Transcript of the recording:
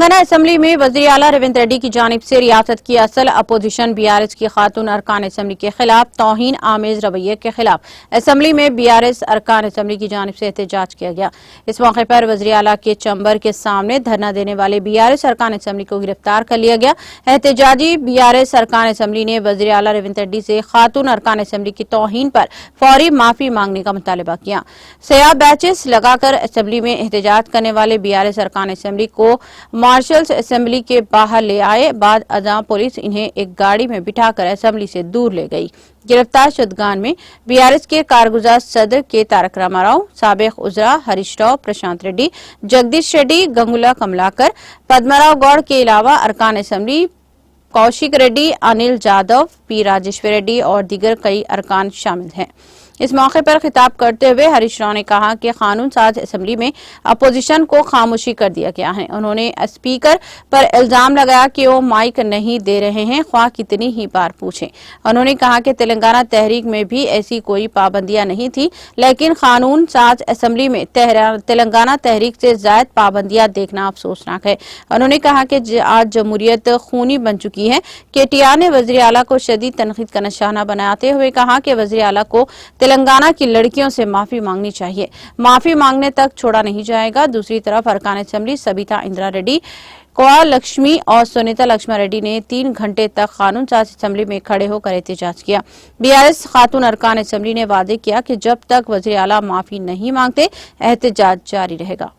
Telangana assembly में वज़ीर आला रेवंत रेड्डी की जानिब से रियासत की असल अपोजिशन बीआरएस की खातून अरकान असम्बली के खिलाफ तौहीन आमेज रवैये के खिलाफ असम्बली में बीआरएस अरकान असम्बली की जानिब से एहतजाज किया गया। इस मौके पर वज़ीर आला के चैम्बर के सामने धरना देने वाले बीआरएस अरकान असम्बली को गिरफ्तार कर लिया गया। एहतजाजी बीआरएस अरकान असम्बली ने वज़ीर आला रेवंत रेड्डी से खातून अरकान असम्बली की तौहीन पर फौरी माफी मांगने का मुतालबा किया। सयाह बैचेस लगाकर असम्बली में एहतजाज करने वाले बीआरएस अरकान असम्बली को मार्शल्स असेंबली के बाहर ले आए। बाद अज़ां पुलिस इन्हें एक गाड़ी में बिठाकर असेंबली से दूर ले गई। गिरफ्तार शुदगान में बीआरएस के कारगुजार सदर के तारक रामाराव, साबिक उजरा हरीश राव, प्रशांत रेड्डी, जगदीश रेड्डी, गंगुला कमलाकर, पद्मराव गौड़ के अलावा अरकान असेंबली कौशिक रेड्डी, अनिल जाधव, पी राजेश्वर रेड्डी और दीगर कई अरकान शामिल हैं। इस मौके पर खिताब करते हुए हरीश राव ने कहा कि कानून साज असेंबली में अपोजिशन को खामोशी कर दिया गया है। उन्होंने स्पीकर पर इल्जाम लगाया कि वो माइक नहीं दे रहे हैं, ख्वाह कितनी ही बार पूछें। उन्होंने कहा कि तेलंगाना तहरीक में भी ऐसी कोई पाबंदियां नहीं थी, लेकिन कानून साज असेंबली में तेलंगाना तहरीक से जायद पाबंदियां देखना अफसोसनाक है। उन्होंने कहा कि आज जमहूरियत खूनी बन चुकी है। केटीआर ने वज़ीर आला को शदीद तनकीद का निशाना बनाते हुए कहा कि वज़ीर आला को तेलंगाना की लड़कियों से माफी मांगनी चाहिए, माफी मांगने तक छोड़ा नहीं जाएगा। दूसरी तरफ अरकान असेंबली सबिता इंदिरा रेड्डी, कोआ लक्ष्मी और सुनीता लक्ष्मण रेड्डी ने 3 घंटे तक कानून साज असेंबली में खड़े होकर एहतजाज किया। बीआरएस खातून अरकान असेंबली ने वादे किया कि जब तक वज़ीर आला माफी नहीं मांगते एहतजाज जारी रहेगा।